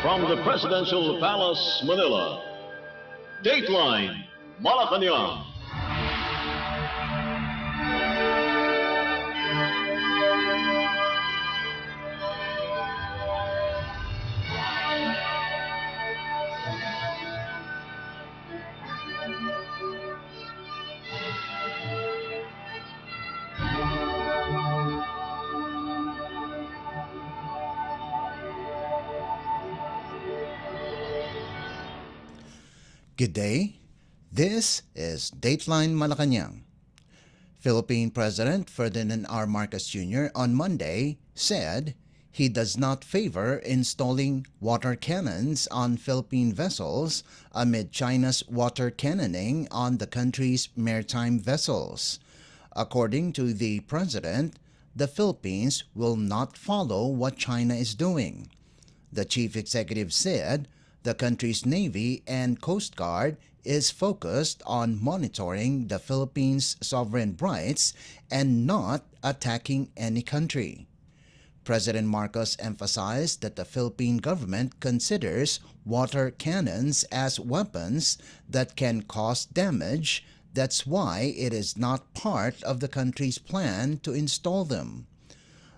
From the Presidential Palace, Manila, Dateline Malacañang. Good day. This is Dateline Malacañang. Philippine President Ferdinand R. Marcos Jr. on Monday said he does not favor installing water cannons on Philippine vessels amid China's water cannoning on the country's maritime vessels. According to the president, the Philippines will not follow what China is doing. The chief executive said the country's Navy and Coast Guard is focused on monitoring the Philippines' sovereign rights and not attacking any country. President Marcos emphasized that the Philippine government considers water cannons as weapons that can cause damage. That's why it is not part of the country's plan to install them.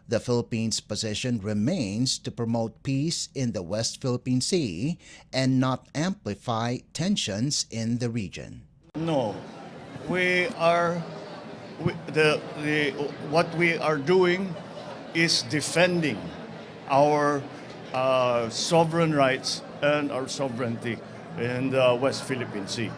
The Philippines' position remains to promote peace in the West Philippine Sea and not amplify tensions in the region. No, what we are doing is defending our sovereign rights and our sovereignty in the West Philippine Sea.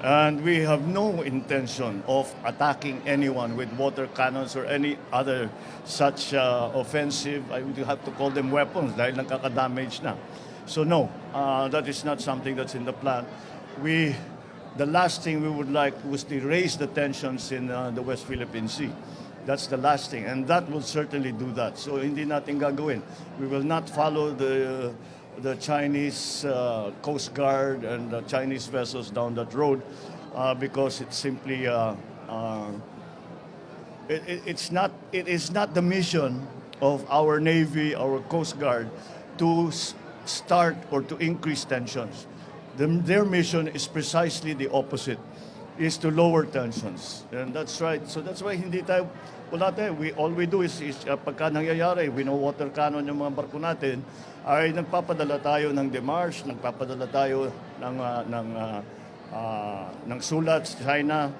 And we have no intention of attacking anyone with water cannons or any other such offensive, I would have to call them weapons dahil nakaka-damage na. So no, that is not something that's in the plan. The last thing we would like was to raise the tensions in the West Philippine Sea. That's the last thing, and that will certainly do that. So hindi natin gagawin. We will not follow the Chinese Coast Guard and the Chinese vessels down that road because it's simply it is not the mission of our Navy, our Coast Guard to start or to increase tensions. Their mission is precisely the opposite, is to lower tensions, and that's right. So that's why hindi tayo wala tayo. All we do is pagka nangyayari, we know water cannon yung mga barko natin, ay nagpapadala tayo ng demarche, nagpapadala tayo ng sulat sa China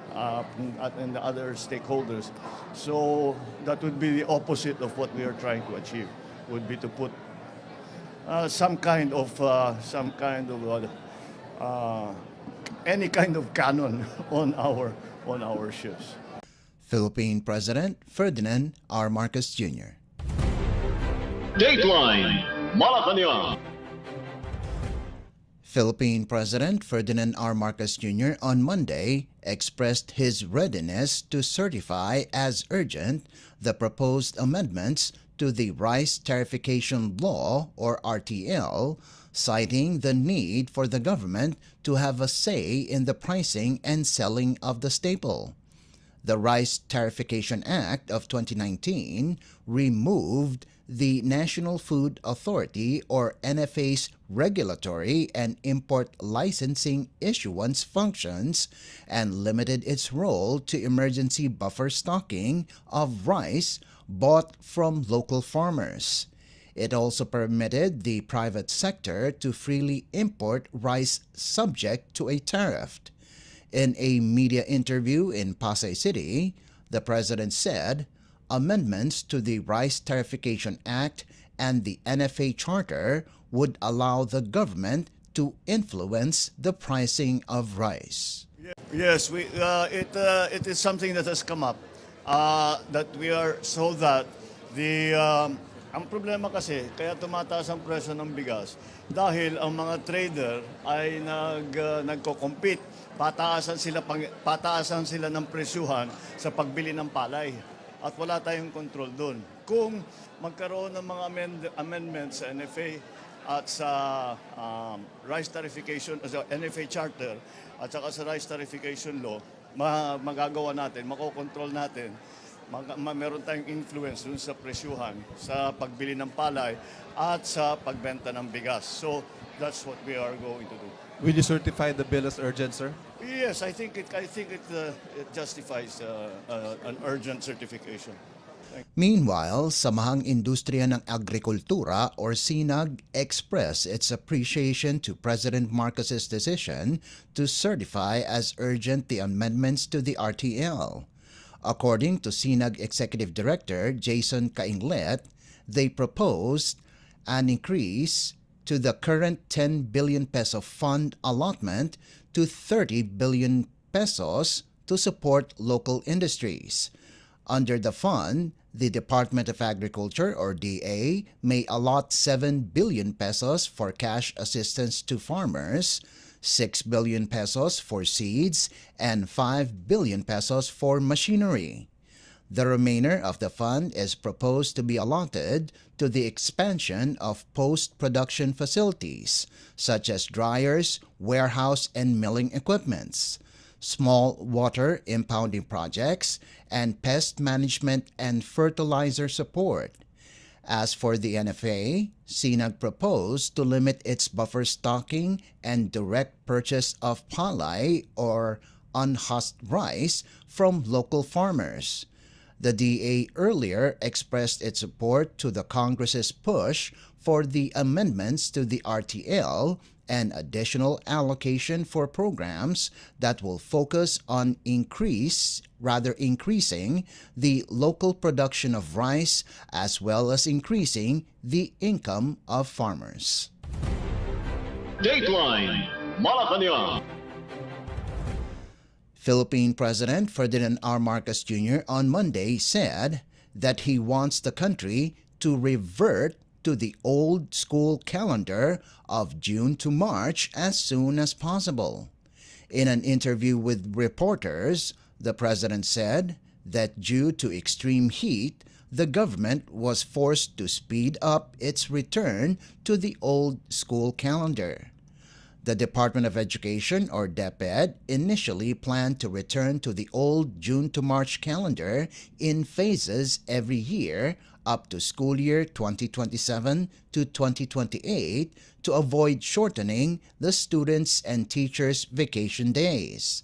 and the other stakeholders. So that would be the opposite of what we are trying to achieve. Would be to put some kind of any kind of cannon on our ships. Philippine President Ferdinand R. Marcos Jr. Dateline Malacañang. Philippine President Ferdinand R. Marcos Jr. on Monday expressed his readiness to certify as urgent the proposed amendments to the Rice Tarification Law, or RTL, citing the need for the government to have a say in the pricing and selling of the staple. The Rice Tarification Act of 2019 removed the National Food Authority, or NFA's regulatory and import licensing issuance functions and limited its role to emergency buffer stocking of rice bought from local farmers. It also permitted the private sector to freely import rice subject to a tariff. In a media interview in Pasay City, the president said amendments to the Rice Tarification Act and the NFA Charter would allow the government to influence the pricing of rice. Yes, it is something that has come up that we are so that ang problema kasi kaya tumataas ang presyo ng bigas dahil ang mga trader ay nagko-compete, pataasan sila ng presyuhan sa pagbili ng palay at wala tayong control doon. Kung magkaroon ng mga amendments sa NFA at sa rice tarification, sa NFA Charter at saka sa rice tarification law, magagawa natin, makokontrol natin meron tayong influence dun sa presyuhan, sa pagbili ng palay at sa pagbenta ng bigas. So that's what we are going to do. Will you certify the bill as urgent, sir? Yes, I think it justifies an urgent certification. Meanwhile, Samahang Industriya ng Agrikultura or SINAG expressed its appreciation to President Marcos's decision to certify as urgent the amendments to the RTL. According to SINAG Executive Director Jason Cainglet, they proposed an increase to the current 10 billion peso fund allotment to 30 billion pesos to support local industries. Under the fund, the Department of Agriculture or DA may allot 7 billion pesos for cash assistance to farmers, 6 billion pesos for seeds, and 5 billion pesos for machinery. The remainder of the fund is proposed to be allotted to the expansion of post-production facilities such as dryers, warehouse and milling equipments, small water impounding projects, and pest management and fertilizer support. As for the NFA, SINAG proposed to limit its buffer stocking and direct purchase of palay or unhusked rice from local farmers. The DA earlier expressed its support to the Congress's push for the amendments to the RTL and additional allocation for programs that will focus on increasing the local production of rice as well as increasing the income of farmers. Dateline Malacañang. Philippine President Ferdinand R. Marcos Jr. on Monday said that he wants the country to revert to the old school calendar of June to March as soon as possible. In an interview with reporters, the president said that due to extreme heat, the government was forced to speed up its return to the old school calendar. The Department of Education, or DepEd, initially planned to return to the old June to March calendar in phases every year up to school year 2027 to 2028 to avoid shortening the students' and teachers' vacation days.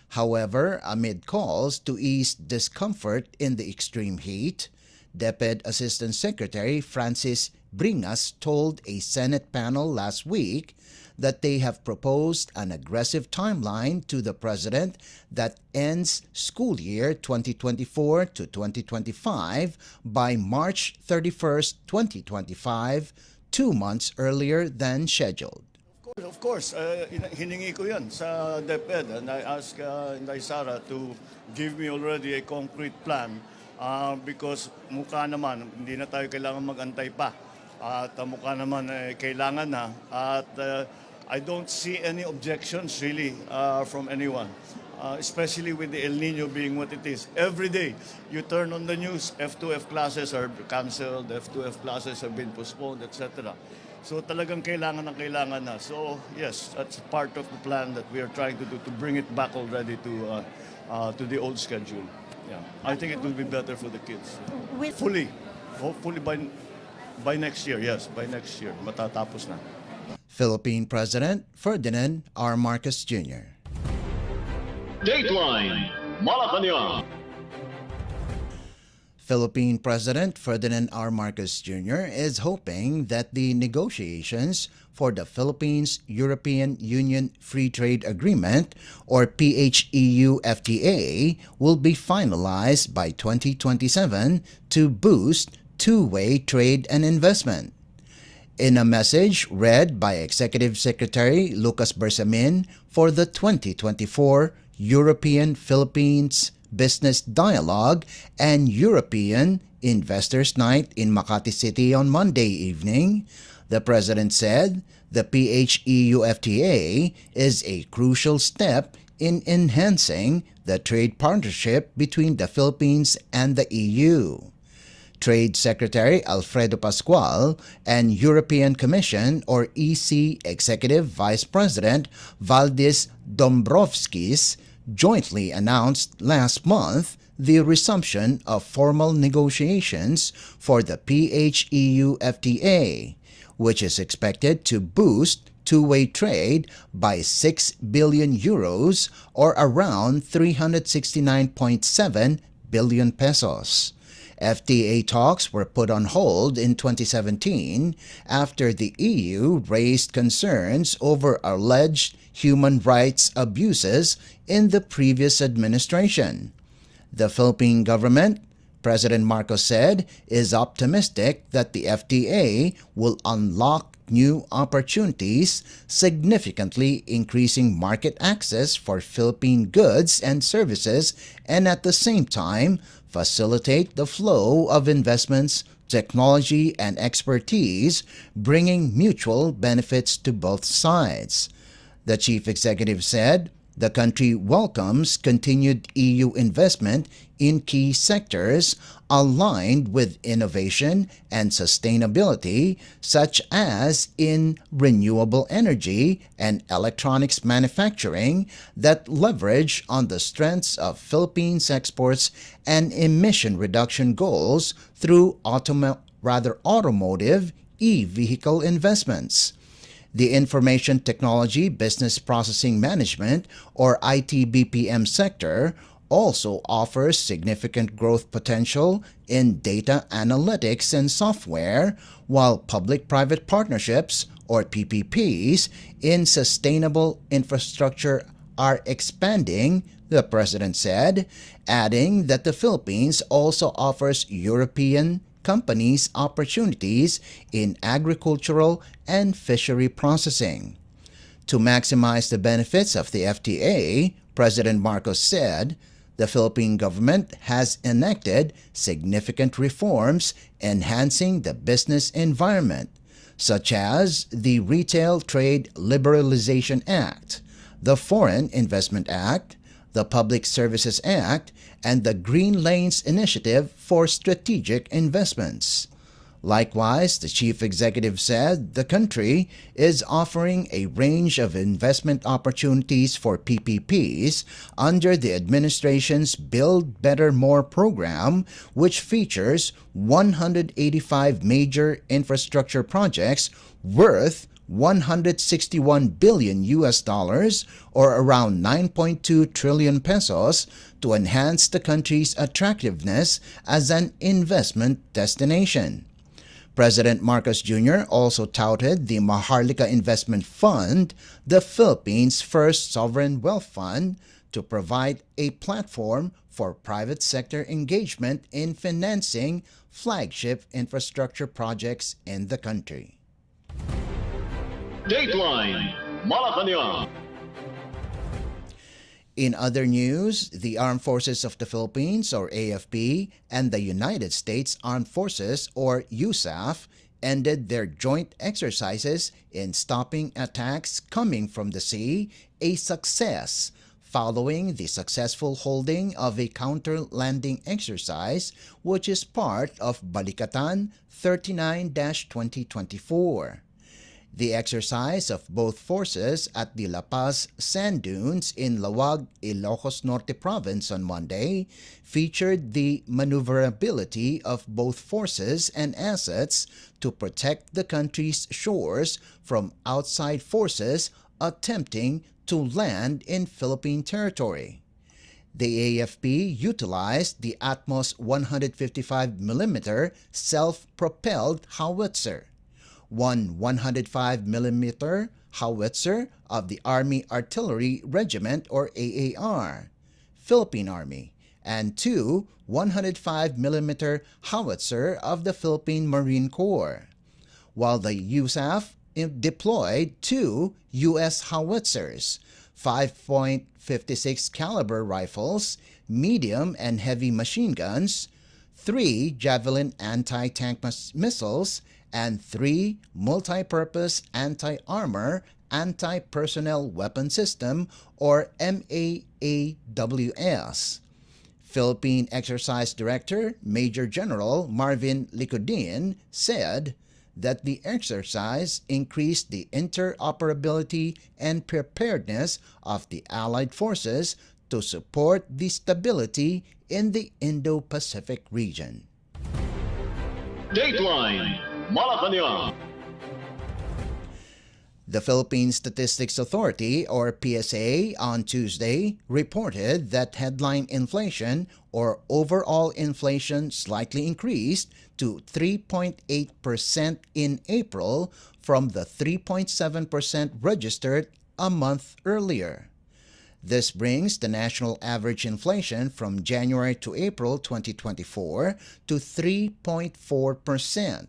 However, amid calls to ease discomfort in the extreme heat, DepEd Assistant Secretary Francis Bringas told a Senate panel last week that they have proposed an aggressive timeline to the President that ends school year 2024 to 2025 by March 31st, 2025, 2 months earlier than scheduled. Of course, hiningi ko yan sa DepEd and I asked Inday Sara to give me already a concrete plan because mukha naman, hindi na tayo kailangan mag-antay pa. At mukha naman kailangan na at I don't see any objections really from anyone, especially with the El Nino being what it is. Every day, you turn on the news, F2F classes are cancelled, F2F classes have been postponed, etc. So talagang kailangan na. So yes, that's part of the plan that we are trying to do to bring it back already to the old schedule. Yeah, I think it will be better for the kids. Hopefully by next year, yes, by next year, matatapos na. Philippine President Ferdinand R. Marcos Jr. Dateline Malacañang. Philippine President Ferdinand R. Marcos Jr. is hoping that the negotiations for the Philippines-European Union Free Trade Agreement, or PHEU-FTA, will be finalized by 2027 to boost two-way trade and investment. In a message read by Executive Secretary Lucas Bersamin for the 2024 European-Philippines Business Dialogue and European Investors Night in Makati City on Monday evening, the President said the PHEU-FTA is a crucial step in enhancing the trade partnership between the Philippines and the EU. Trade Secretary Alfredo Pascual and European Commission or EC Executive Vice President Valdis Dombrovskis jointly announced last month the resumption of formal negotiations for the PHEU FTA, which is expected to boost two-way trade by 6 billion euros or around 369.7 billion pesos. FTA talks were put on hold in 2017 after the EU raised concerns over alleged human rights abuses in the previous administration. The Philippine government, President Marcos said, is optimistic that the FTA will unlock new opportunities, significantly increasing market access for Philippine goods and services, and at the same time facilitate the flow of investments, technology, and expertise, bringing mutual benefits to both sides. The chief executive said the country welcomes continued EU investment in key sectors aligned with innovation and sustainability, such as in renewable energy and electronics manufacturing that leverage on the strengths of Philippines' exports and emission reduction goals through automotive e-vehicle investments. The Information Technology Business Processing Management or IT-BPM sector also offers significant growth potential in data analytics and software, while public-private partnerships or PPPs in sustainable infrastructure are expanding, the president said, adding that the Philippines also offers European companies opportunities in agricultural and fishery processing. To maximize the benefits of the FTA, President Marcos said, the Philippine government has enacted significant reforms enhancing the business environment, such as the Retail Trade Liberalization Act, the Foreign Investment Act, the Public Services Act, and the Green Lanes Initiative for Strategic Investments. Likewise, the chief executive said the country is offering a range of investment opportunities for PPPs under the administration's Build Better More program, which features 185 major infrastructure projects worth 161 billion US dollars or around 9.2 trillion pesos to enhance the country's attractiveness as an investment destination. President Marcos Jr. also touted the Maharlika Investment Fund, the Philippines' first sovereign wealth fund, to provide a platform for private sector engagement in financing flagship infrastructure projects in the country. Dateline Malacañang. In other news, the Armed Forces of the Philippines, or AFP, and the United States Armed Forces, or USAF, ended their joint exercises in stopping attacks coming from the sea, a success, following the successful holding of a counter-landing exercise, which is part of Balikatan 39-2024. The exercise of both forces at the La Paz Sand Dunes in Lawag, Ilocos Norte Province on Monday featured the maneuverability of both forces and assets to protect the country's shores from outside forces attempting to land in Philippine territory. The AFP utilized the Atmos 155mm self-propelled howitzer, one 105mm howitzer of the Army Artillery Regiment or AAR, Philippine Army, and two 105mm howitzer of the Philippine Marine Corps, while the USAF deployed two U.S. howitzers, 5.56 caliber rifles, medium and heavy machine guns, 3 Javelin anti-tank missiles, and 3 multi-purpose anti-armor anti-personnel weapon system or MAAWS. Philippine Exercise Director Major General Marvin Licodin said that the exercise increased the interoperability and preparedness of the Allied forces to support the stability in the Indo-Pacific region. Dateline Malacañang. The Philippine Statistics Authority, or PSA, on Tuesday reported that headline inflation, or overall inflation, slightly increased to 3.8% in April from the 3.7% registered a month earlier. This brings the national average inflation from January to April 2024 to 3.4%.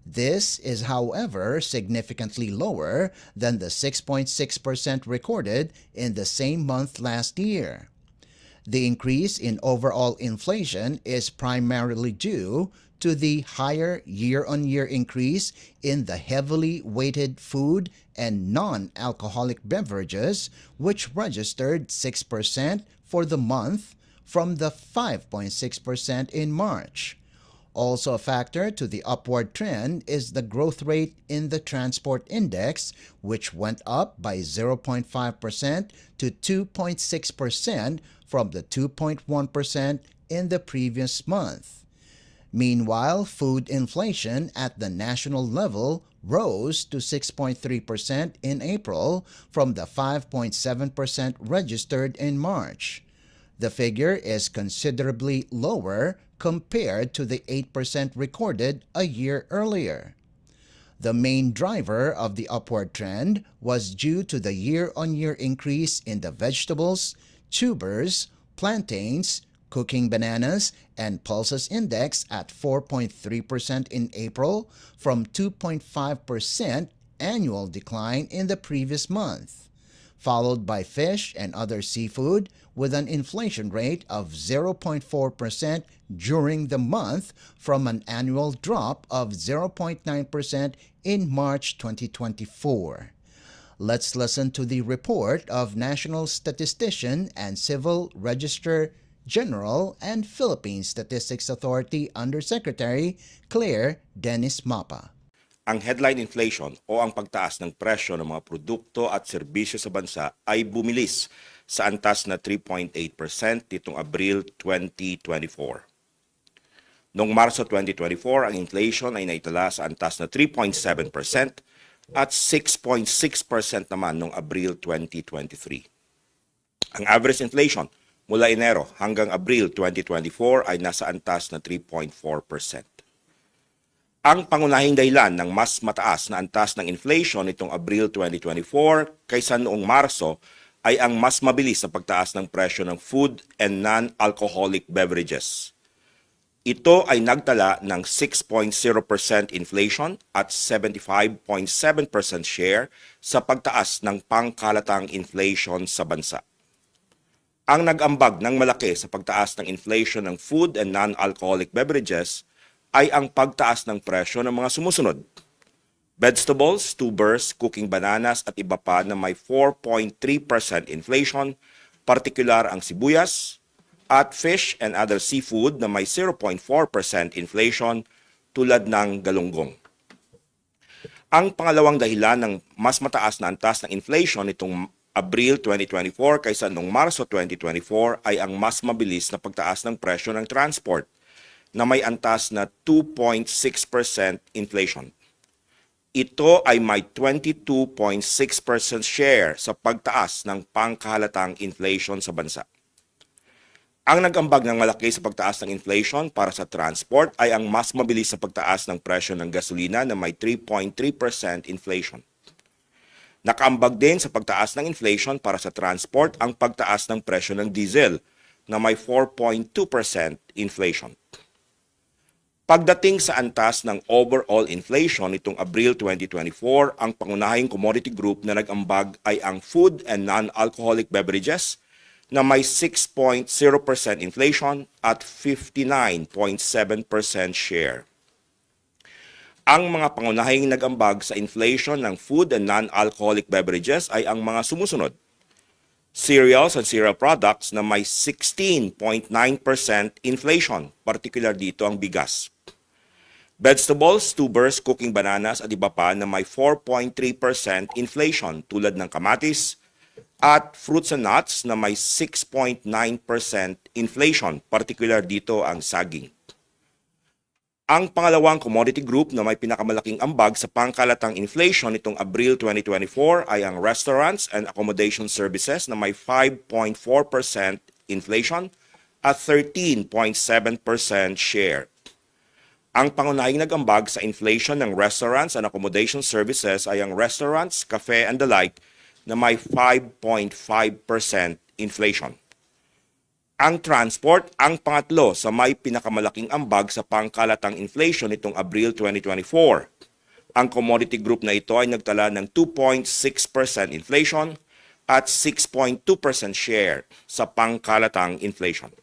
This is, however, significantly lower than the 6.6% recorded in the same month last year. The increase in overall inflation is primarily due to the higher year-on-year increase in the heavily weighted food and non-alcoholic beverages, which registered 6% for the month from the 5.6% in March. Also a factor to the upward trend is the growth rate in the transport index, which went up by 0.5% to 2.6% from the 2.1% in the previous month. Meanwhile, food inflation at the national level rose to 6.3% in April from the 5.7% registered in March. The figure is considerably lower compared to the 8% recorded a year earlier. The main driver of the upward trend was due to the year-on-year increase in the vegetables, tubers, plantains, cooking bananas, and pulses index at 4.3% in April from 2.5% annual decline in the previous month, followed by fish and other seafood with an inflation rate of 0.4% during the month from an annual drop of 0.9% in March 2024. Let's listen to the report of National Statistician and Civil Registrar General and Philippine Statistics Authority Undersecretary Claire Dennis Mapa. Ang headline inflation o ang pagtaas ng presyo ng mga produkto at serbisyo sa bansa ay bumilis sa antas na 3.8% nitong Abril 2024. Noong Marso 2024, ang inflation ay naitala sa antas na 3.7% at 6.6% naman noong Abril 2023. Ang average inflation mula Enero hanggang Abril 2024 ay nasa antas na 3.4%. Ang pangunahing dahilan ng mas mataas na antas ng inflation nitong Abril 2024 kaysa noong Marso ay ang mas mabilis na pagtaas ng presyo ng food and non-alcoholic beverages. Ito ay nagtala ng 6.0% inflation at 75.7% share sa pagtaas ng pangkalatang inflation sa bansa. Ang nag-ambag ng malaki sa pagtaas ng inflation ng food and non-alcoholic beverages ay ang pagtaas ng presyo ng mga sumusunod: vegetables, tubers, cooking bananas at iba pa na may 4.3% inflation, partikular ang sibuyas, at fish and other seafood na may 0.4% inflation tulad ng galunggong. Ang pangalawang dahilan ng mas mataas na antas ng inflation nitong Abril 2024 kaysa noong Marso 2024 ay ang mas mabilis na pagtaas ng presyo ng transport na may antas na 2.6% inflation. Ito ay may 22.6% share sa pagtaas ng pangkahalatang inflation sa bansa. Ang nag-ambag ng malaki sa pagtaas ng inflation para sa transport ay ang mas mabilis sa pagtaas ng presyo ng gasolina na may 3.3% inflation. Nakaambag din sa pagtaas ng inflation para sa transport ang pagtaas ng presyo ng diesel na may 4.2% inflation. Pagdating sa antas ng overall inflation nitong Abril 2024, ang pangunahing commodity group na nag-ambag ay ang food and non-alcoholic beverages na may 6.0% inflation at 59.7% share. Ang mga pangunahing nag-ambag sa inflation ng food and non-alcoholic beverages ay ang mga sumusunod: cereals and cereal products na may 16.9% inflation, particular dito ang bigas. Vegetables, tubers, cooking bananas at iba pa na may 4.3% inflation tulad ng kamatis, at fruits and nuts na may 6.9% inflation, particular dito ang saging. Ang pangalawang commodity group na may pinakamalaking ambag sa pangkalatang inflation nitong Abril 2024 ay ang restaurants and accommodation services na may 5.4% inflation at 13.7% share. Ang pangunahing nag-ambag sa inflation ng restaurants and accommodation services ay ang restaurants, cafe and the like na may 5.5% inflation. Ang transport ang pangatlo sa may pinakamalaking ambag sa pangkalatang inflation nitong Abril 2024. Ang commodity group na ito ay nagtala ng 2.6% inflation at 6.2% share sa pangkalatang inflation.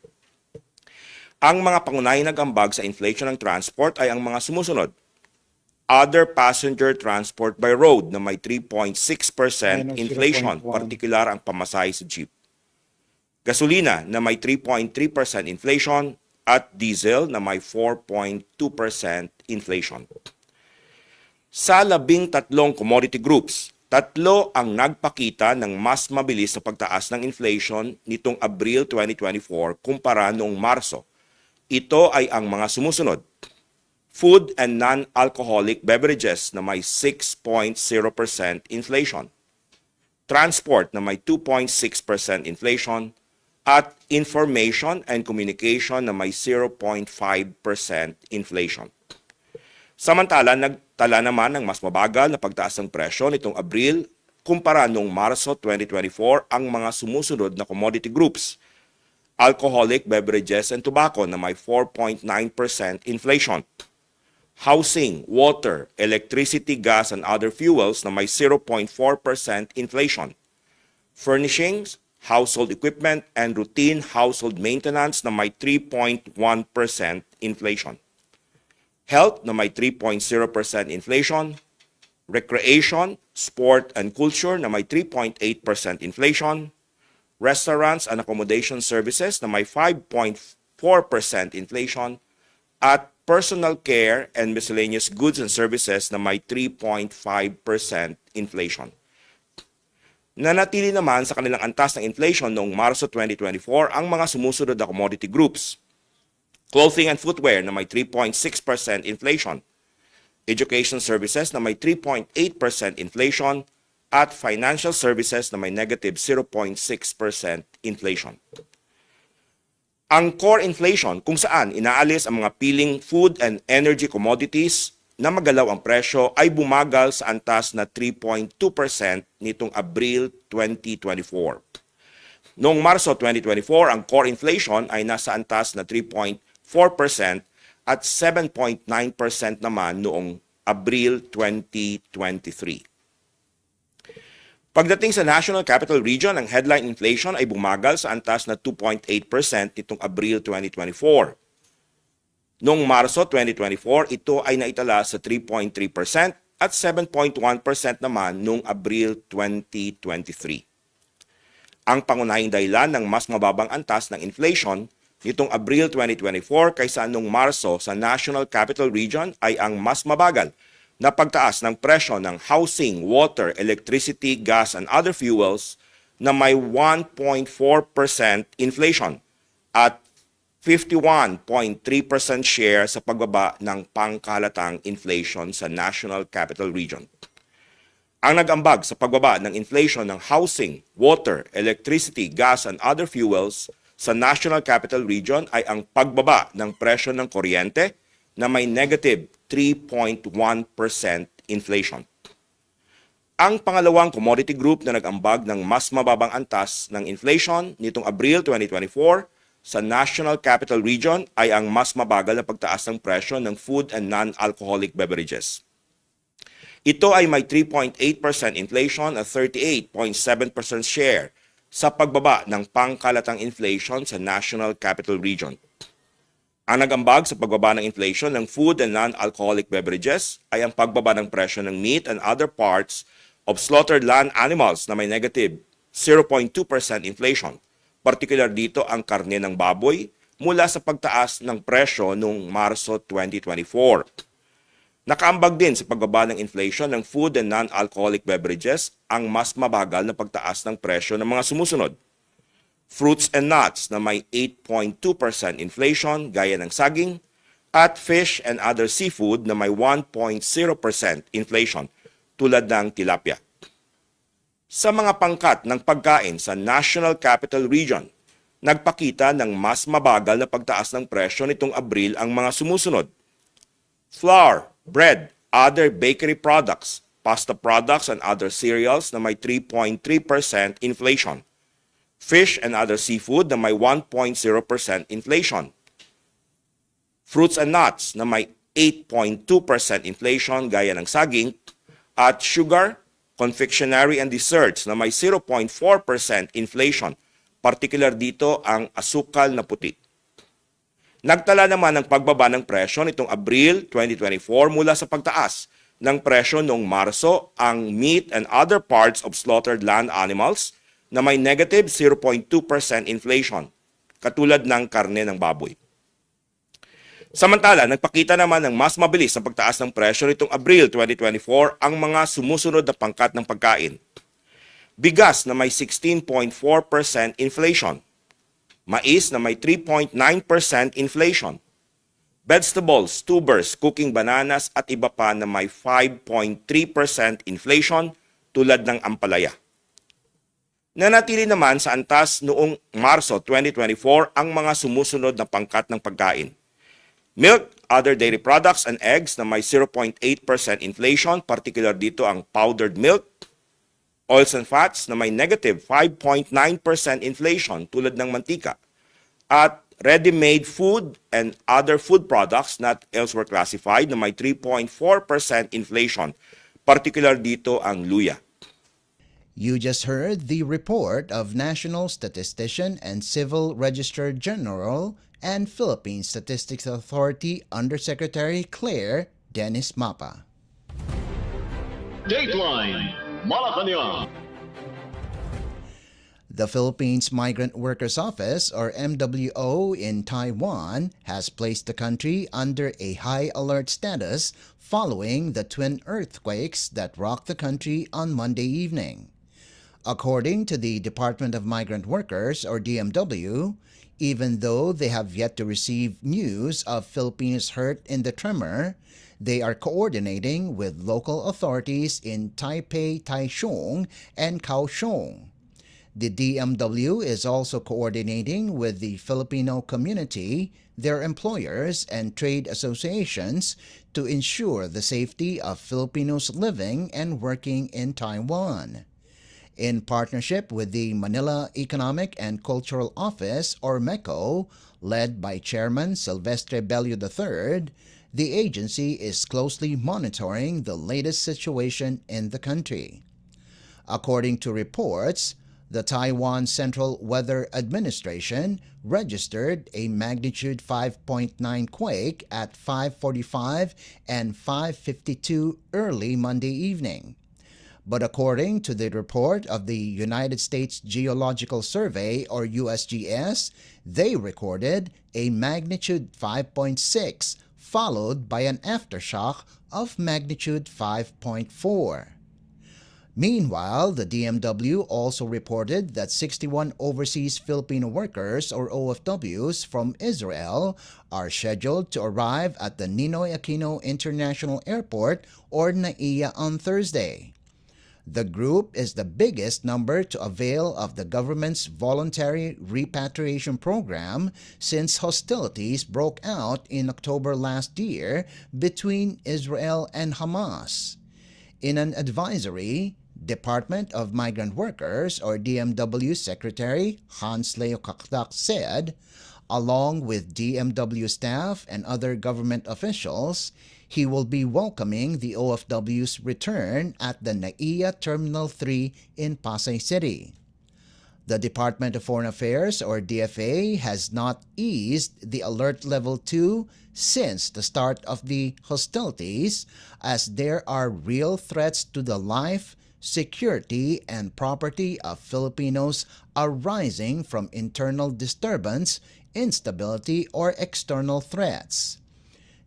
Ang mga pangunahing nag-ambag sa inflation ng transport ay ang mga sumusunod. Other passenger transport by road na may 3.6% inflation, partikular ang pamasahe sa jeep. Gasolina na may 3.3% inflation at diesel na may 4.2% inflation. Sa 13 commodity groups, 3 ang nagpakita ng mas mabilis sa pagtaas ng inflation nitong Abril 2024 kumpara noong Marso. Ito ay ang mga sumusunod. Food and non-alcoholic beverages na may 6.0% inflation. Transport na may 2.6% inflation. At information and communication na may 0.5% inflation. Samantala, nagtala naman ng mas mabagal na pagtaas ng presyo nitong Abril kumpara noong Marso 2024 ang mga sumusunod na commodity groups. Alcoholic beverages and tobacco na may 4.9% inflation. Housing, water, electricity, gas, and other fuels na may 0.4% inflation. Furnishings, household equipment, and routine household maintenance na may 3.1% inflation. Health na may 3.0% inflation. Recreation, sport, and culture na may 3.8% inflation. Restaurants and accommodation services na may 5.4% inflation. At personal care and miscellaneous goods and services na may 3.5% inflation. Nanatili naman sa kanilang antas ng inflation noong Marso 2024 ang mga sumusunod na commodity groups. Clothing and footwear na may 3.6% inflation. Education services na may 3.8% inflation. At financial services na may negative 0.6% inflation. Ang core inflation kung saan inaalis ang mga piling food and energy commodities na magalaw ang presyo ay bumagal sa antas na 3.2% nitong Abril 2024. Noong Marso 2024, ang core inflation ay nasa antas na 3.4% at 7.9% naman noong Abril 2023. Pagdating sa National Capital Region, ang headline inflation ay bumagal sa antas na 2.8% nitong Abril 2024. Noong Marso 2024, ito ay naitala sa 3.3% at 7.1% naman noong Abril 2023. Ang pangunahing dahilan ng mas mababang antas ng inflation nitong Abril 2024 kaysa noong Marso sa National Capital Region ay ang mas mabagal na pagtaas ng presyo ng housing, water, electricity, gas, and other fuels na may 1.4% inflation at 51.3% share sa pagbaba ng pangkalatang inflation sa National Capital Region. Ang nag-ambag sa pagbaba ng inflation ng housing, water, electricity, gas, and other fuels sa National Capital Region ay ang pagbaba ng presyo ng kuryente na may negative 3.1% inflation. Ang pangalawang commodity group na nag-ambag ng mas mababang antas ng inflation nitong Abril 2024 sa National Capital Region ay ang mas mabagal na pagtaas ng presyo ng food and non-alcoholic beverages. Ito ay may 3.8% inflation at 38.7% share sa pagbaba ng pangkalatang inflation sa National Capital Region. Ang nag-ambag sa pagbaba ng inflation ng food and non-alcoholic beverages ay ang pagbaba ng presyo ng meat and other parts of slaughtered land animals na may negative 0.2% inflation. Partikular dito ang karne ng baboy mula sa pagtaas ng presyo noong Marso 2024. Nakaambag din sa pagbaba ng inflation ng food and non-alcoholic beverages ang mas mabagal na pagtaas ng presyo ng mga sumusunod. Fruits and nuts na may 8.2% inflation gaya ng saging, at fish and other seafood na may 1.0% inflation tulad ng tilapia. Sa mga pangkat ng pagkain sa National Capital Region, nagpakita ng mas mabagal na pagtaas ng presyo nitong Abril ang mga sumusunod. Flour, bread, other bakery products, pasta products and other cereals na may 3.3% inflation. Fish and other seafood na may 1.0% inflation. Fruits and nuts na may 8.2% inflation gaya ng saging, at sugar, confectionery and desserts na may 0.4% inflation, particular dito ang asukal na puti. Nagtala naman ng pagbaba ng presyo nitong Abril 2024 mula sa pagtaas ng presyo noong Marso ang meat and other parts of slaughtered land animals na may negative 0.2% inflation, katulad ng karne ng baboy. Samantala, nagpakita naman ng mas mabilis na pagtaas ng presyo nitong Abril 2024 ang mga sumusunod na pangkat ng pagkain. Bigas na may 16.4% inflation. Mais na may 3.9% inflation. Vegetables, tubers, cooking bananas at iba pa na may 5.3% inflation tulad ng ampalaya. Nanatili naman sa antas noong Marso 2024 ang mga sumusunod na pangkat ng pagkain. Milk, other dairy products, and eggs na may 0.8% inflation, particular dito ang powdered milk. Oils and fats na may negative 5.9% inflation tulad ng mantika. At ready-made food and other food products not elsewhere classified na may 3.4% inflation, particular dito ang luya. You just heard the report of National Statistician and Civil Registrar General and Philippine Statistics Authority Undersecretary Claire Dennis Mapa. Dateline Malacañang. The Philippines Migrant Workers Office, or MWO, in Taiwan has placed the country under a high alert status following the twin earthquakes that rocked the country on Monday evening. According to the Department of Migrant Workers, or DMW, even though they have yet to receive news of Filipinos hurt in the tremor, they are coordinating with local authorities in Taipei, Taichung, and Kaohsiung. The DMW is also coordinating with the Filipino community, their employers, and trade associations to ensure the safety of Filipinos living and working in Taiwan. In partnership with the Manila Economic and Cultural Office, or MECO, led by Chairman Silvestre Bello III, the agency is closely monitoring the latest situation in the country. According to reports, the Taiwan Central Weather Administration registered a magnitude 5.9 quake at 5:45 and 5:52 early Monday evening. But according to the report of the United States Geological Survey, or USGS, they recorded a magnitude 5.6, followed by an aftershock of magnitude 5.4. Meanwhile, the DMW also reported that 61 overseas Filipino workers, or OFWs, from Israel are scheduled to arrive at the Ninoy Aquino International Airport, or NAIA, on Thursday. The group is the biggest number to avail of the government's voluntary repatriation program since hostilities broke out in October last year between Israel and Hamas. In an advisory, Department of Migrant Workers, or DMW Secretary Hans Leo said, along with DMW staff and other government officials, he will be welcoming the OFW's return at the NAIA Terminal 3 in Pasay City. The Department of Foreign Affairs, or DFA, has not eased the Alert Level 2 since the start of the hostilities, as there are real threats to the life, security, and property of Filipinos arising from internal disturbance, instability, or external threats.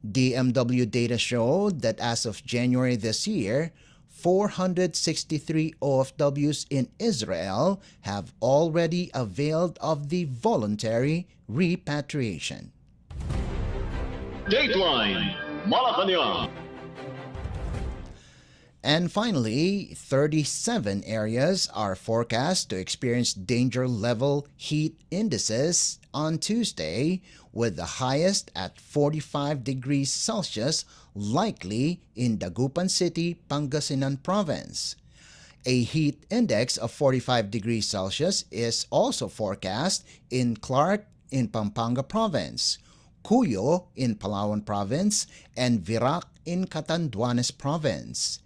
DMW data showed that as of January this year, 463 OFWs in Israel have already availed of the voluntary repatriation. Dateline Malacañang. And finally, 37 areas are forecast to experience danger level heat indices on Tuesday, with the highest at 45 degrees Celsius likely in Dagupan City, Pangasinan Province. A heat index of 45 degrees Celsius is also forecast in Clark in Pampanga Province, Cuyo in Palawan Province, and Virac in Catanduanes Province.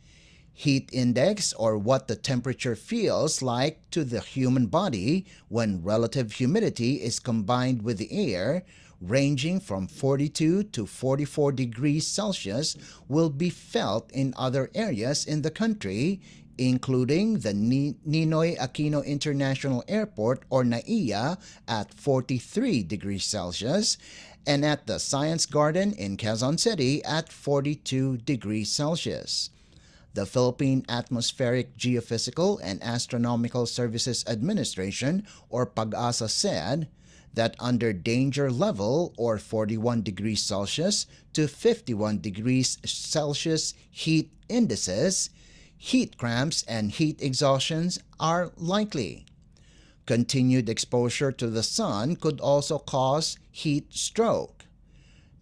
Heat index, or what the temperature feels like to the human body when relative humidity is combined with the air, ranging from 42 to 44 degrees Celsius, will be felt in other areas in the country, including the Ninoy Aquino International Airport, or NAIA, at 43 degrees Celsius, and at the Science Garden in Quezon City at 42 degrees Celsius. The Philippine Atmospheric, Geophysical, and Astronomical Services Administration, or PAGASA, said that under danger level, or 41 degrees Celsius to 51 degrees Celsius heat indices, heat cramps and heat exhaustions are likely. Continued exposure to the sun could also cause heat stroke.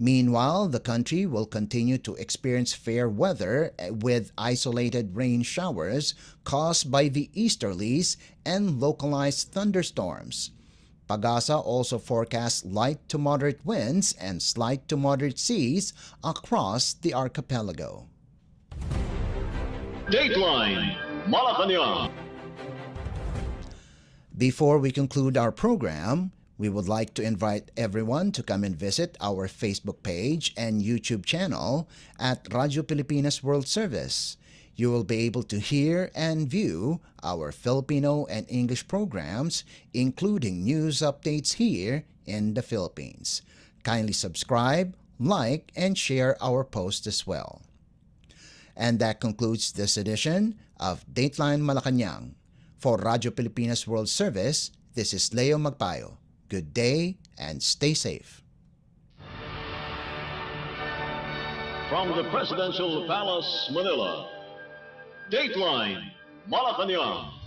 Meanwhile, the country will continue to experience fair weather with isolated rain showers caused by the easterlies and localized thunderstorms. PAGASA also forecasts light to moderate winds and slight to moderate seas across the archipelago. Dateline Malacañang. Before we conclude our program, we would like to invite everyone to come and visit our Facebook page and YouTube channel at Radio Pilipinas World Service. You will be able to hear and view our Filipino and English programs, including news updates here in the Philippines. Kindly subscribe, like, and share our posts as well. And that concludes this edition of Dateline Malacañang. For Radio Pilipinas World Service, this is Leo Magpayo. Good day and stay safe. From the Presidential Palace, Manila, Dateline Malacañang.